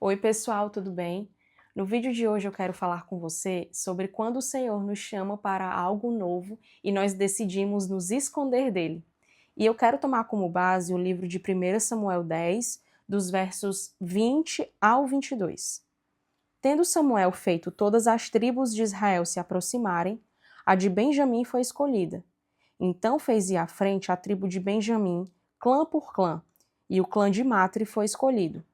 Oi pessoal, tudo bem? No vídeo de hoje eu quero falar com você sobre quando o Senhor nos chama para algo novo e nós decidimos nos esconder dele. E eu quero tomar como base o livro de 1 Samuel 10, dos versos 20 ao 22. Tendo Samuel feito todas as tribos de Israel se aproximarem, a de Benjamim foi escolhida. Então fez ir à frente a tribo de Benjamim, clã por clã, e o clã de Matre foi escolhido.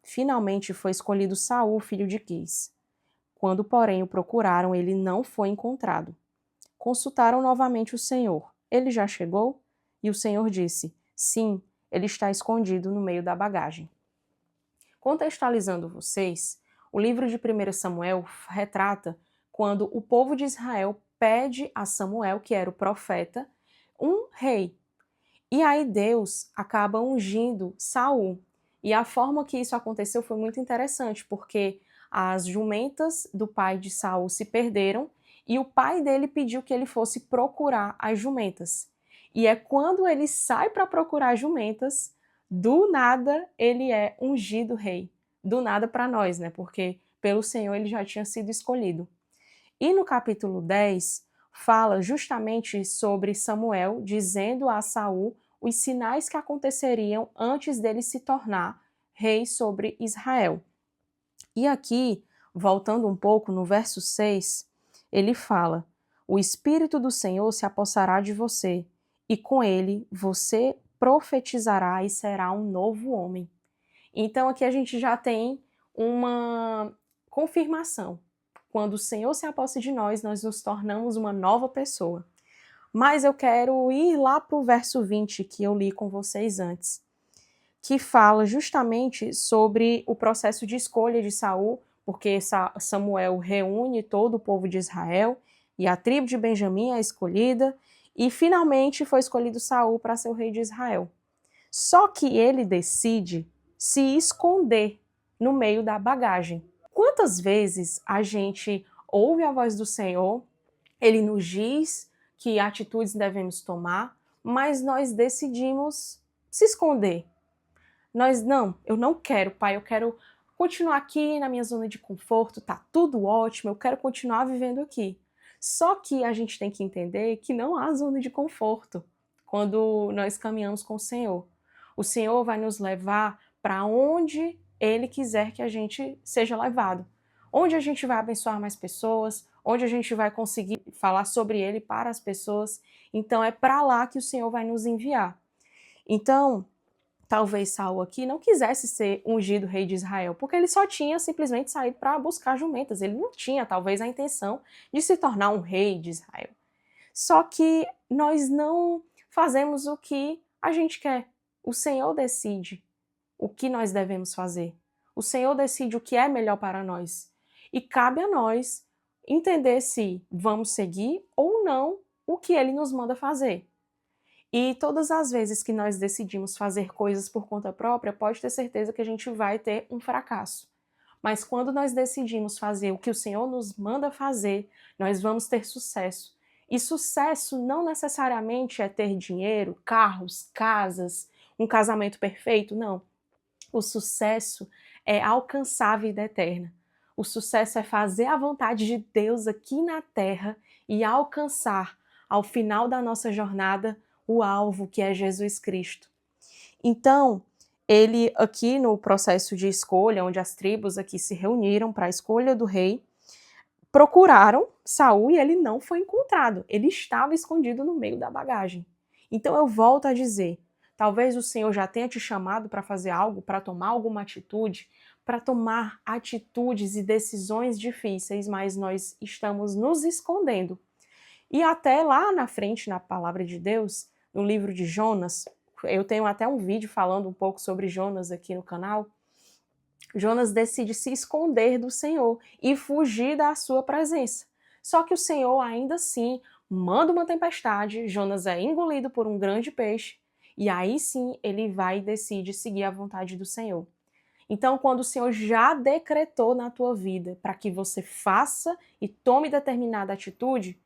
Finalmente foi escolhido Saul, filho de Quis. Quando, porém, o procuraram, ele não foi encontrado. Consultaram novamente o Senhor. Ele já chegou? E o Senhor disse: Sim, ele está escondido no meio da bagagem. Contextualizando vocês, o livro de 1 Samuel retrata quando o povo de Israel pede a Samuel, que era o profeta, um rei. E aí Deus acaba ungindo Saul. E a forma que isso aconteceu foi muito interessante, porque as jumentas do pai de Saul se perderam e o pai dele pediu que ele fosse procurar as jumentas. E é quando ele sai para procurar as jumentas, do nada ele é ungido rei. Do nada para nós, né? Porque pelo Senhor ele já tinha sido escolhido. E no capítulo 10 fala justamente sobre Samuel dizendo a Saul os sinais que aconteceriam antes dele se tornar rei sobre Israel. E aqui, voltando um pouco no verso 6, ele fala: O Espírito do Senhor se apossará de você, e com ele você profetizará e será um novo homem. Então aqui a gente já tem uma confirmação. Quando o Senhor se apossa de nós, nós nos tornamos uma nova pessoa. Mas eu quero ir lá para o verso 20 que eu li com vocês antes, que fala justamente sobre o processo de escolha de Saul, porque Samuel reúne todo o povo de Israel e a tribo de Benjamim é escolhida, e finalmente foi escolhido Saul para ser o rei de Israel. Só que ele decide se esconder no meio da bagagem. Quantas vezes a gente ouve a voz do Senhor, ele nos diz que atitudes devemos tomar, mas nós decidimos se esconder. Eu não quero, pai, eu quero continuar aqui na minha zona de conforto, tá tudo ótimo, eu quero continuar vivendo aqui. Só que a gente tem que entender que não há zona de conforto quando nós caminhamos com o Senhor. O Senhor vai nos levar para onde Ele quiser que a gente seja levado. Onde a gente vai abençoar mais pessoas, onde a gente vai conseguir falar sobre Ele para as pessoas. Então é para lá que o Senhor vai nos enviar. Então, talvez Saul aqui não quisesse ser ungido rei de Israel, porque ele só tinha simplesmente saído para buscar jumentas. Ele não tinha, talvez, a intenção de se tornar um rei de Israel. Só que nós não fazemos o que a gente quer. O Senhor decide o que nós devemos fazer. O Senhor decide o que é melhor para nós. E cabe a nós entender se vamos seguir ou não o que Ele nos manda fazer. E todas as vezes que nós decidimos fazer coisas por conta própria, pode ter certeza que a gente vai ter um fracasso. Mas quando nós decidimos fazer o que o Senhor nos manda fazer, nós vamos ter sucesso. E sucesso não necessariamente é ter dinheiro, carros, casas, um casamento perfeito, não. O sucesso é alcançar a vida eterna. O sucesso é fazer a vontade de Deus aqui na terra e alcançar, ao final da nossa jornada, o alvo que é Jesus Cristo. Então, ele aqui no processo de escolha, onde as tribos aqui se reuniram para a escolha do rei, procuraram Saul e ele não foi encontrado. Ele estava escondido no meio da bagagem. Então eu volto a dizer, talvez o Senhor já tenha te chamado para fazer algo, para tomar alguma atitude, para tomar atitudes e decisões difíceis, mas nós estamos nos escondendo. E até lá na frente, na palavra de Deus, no livro de Jonas, eu tenho até um vídeo falando um pouco sobre Jonas aqui no canal. Jonas decide se esconder do Senhor e fugir da sua presença. Só que o Senhor ainda assim manda uma tempestade, Jonas é engolido por um grande peixe, e aí sim ele vai e decide seguir a vontade do Senhor. Então, quando o Senhor já decretou na tua vida para que você faça e tome determinada atitude,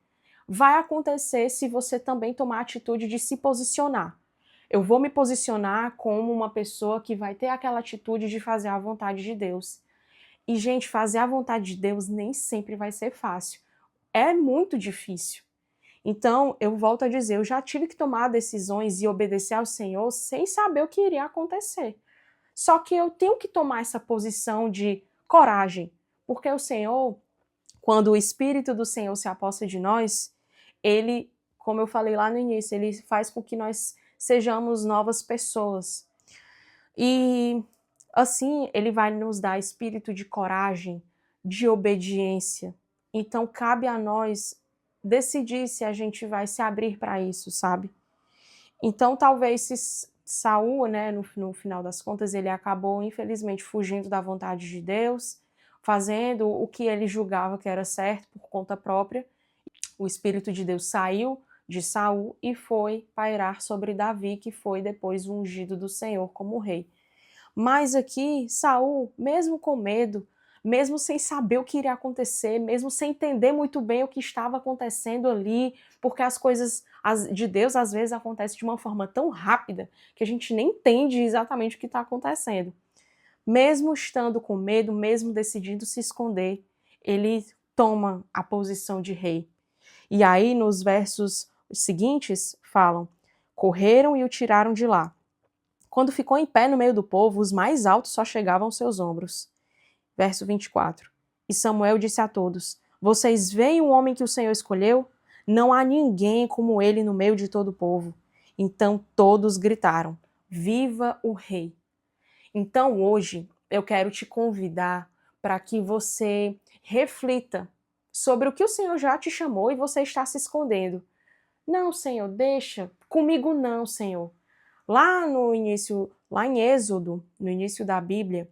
vai acontecer se você também tomar a atitude de se posicionar. Eu vou me posicionar como uma pessoa que vai ter aquela atitude de fazer a vontade de Deus. E, gente, fazer a vontade de Deus nem sempre vai ser fácil. É muito difícil. Então, eu volto a dizer, eu já tive que tomar decisões e obedecer ao Senhor sem saber o que iria acontecer. Só que eu tenho que tomar essa posição de coragem, porque o Senhor, quando o Espírito do Senhor se aposta de nós, ele, como eu falei lá no início, ele faz com que nós sejamos novas pessoas. E assim, ele vai nos dar espírito de coragem, de obediência. Então, cabe a nós decidir se a gente vai se abrir para isso, sabe? Então, talvez se Saul, né, no final das contas, ele acabou, infelizmente, fugindo da vontade de Deus, fazendo o que ele julgava que era certo por conta própria. O Espírito de Deus saiu de Saul e foi pairar sobre Davi, que foi depois o ungido do Senhor como rei. Mas aqui, Saul, mesmo com medo, mesmo sem saber o que iria acontecer, mesmo sem entender muito bem o que estava acontecendo ali, porque as coisas de Deus às vezes acontecem de uma forma tão rápida que a gente nem entende exatamente o que está acontecendo. Mesmo estando com medo, mesmo decidindo se esconder, ele toma a posição de rei. E aí, nos versos seguintes, falam: correram e o tiraram de lá. Quando ficou em pé no meio do povo, os mais altos só chegavam aos seus ombros. Verso 24. E Samuel disse a todos: vocês veem o homem que o Senhor escolheu? Não há ninguém como ele no meio de todo o povo. Então todos gritaram: viva o rei! Então hoje eu quero te convidar para que você reflita sobre o que o Senhor já te chamou e você está se escondendo. Não, Senhor, deixa. Comigo não, Senhor. Lá no início, lá em Êxodo, no início da Bíblia,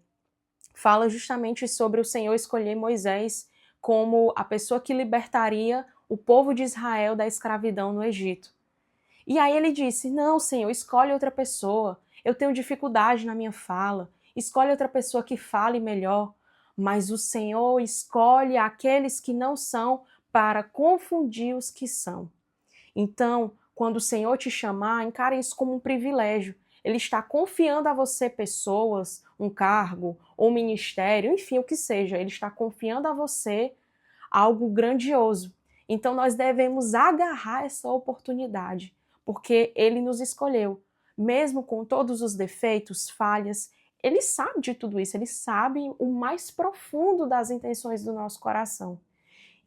fala justamente sobre o Senhor escolher Moisés como a pessoa que libertaria o povo de Israel da escravidão no Egito. E aí ele disse: não, Senhor, escolhe outra pessoa. Eu tenho dificuldade na minha fala. Escolhe outra pessoa que fale melhor. Mas o Senhor escolhe aqueles que não são para confundir os que são. Então, quando o Senhor te chamar, encare isso como um privilégio. Ele está confiando a você pessoas, um cargo, ou um ministério, enfim, o que seja. Ele está confiando a você algo grandioso. Então, nós devemos agarrar essa oportunidade, porque Ele nos escolheu. Mesmo com todos os defeitos, falhas, Ele sabe de tudo isso. Ele sabe o mais profundo das intenções do nosso coração.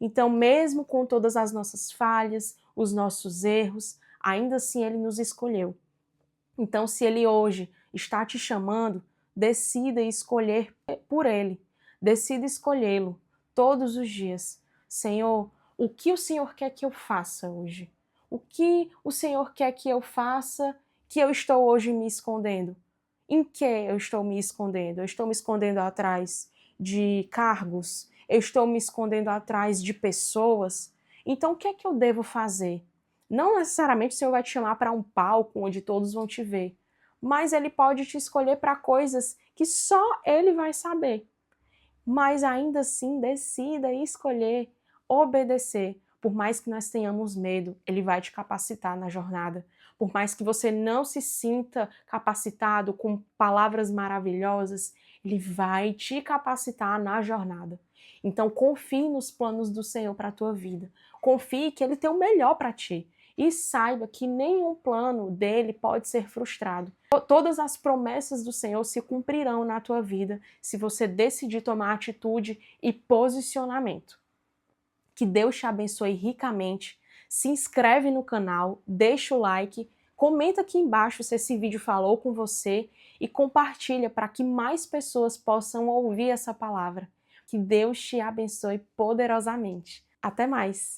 Então, mesmo com todas as nossas falhas, os nossos erros, ainda assim Ele nos escolheu. Então, se Ele hoje está te chamando, decida escolher por Ele. Decida escolhê-lo todos os dias. Senhor, o que o Senhor quer que eu faça hoje? O que o Senhor quer que eu faça que eu estou hoje me escondendo? Em que eu estou me escondendo? Eu estou me escondendo atrás de cargos? Eu estou me escondendo atrás de pessoas? Então, o que é que eu devo fazer? Não necessariamente o Senhor vai te chamar para um palco onde todos vão te ver, mas Ele pode te escolher para coisas que só Ele vai saber. Mas ainda assim, decida escolher, obedecer. Por mais que nós tenhamos medo, Ele vai te capacitar na jornada. Por mais que você não se sinta capacitado com palavras maravilhosas, Ele vai te capacitar na jornada. Então confie nos planos do Senhor para a tua vida. Confie que Ele tem o melhor para ti. E saiba que nenhum plano dele pode ser frustrado. Todas as promessas do Senhor se cumprirão na tua vida se você decidir tomar atitude e posicionamento. Que Deus te abençoe ricamente. Se inscreve no canal, deixa o like, comenta aqui embaixo se esse vídeo falou com você e compartilha para que mais pessoas possam ouvir essa palavra. Que Deus te abençoe poderosamente. Até mais!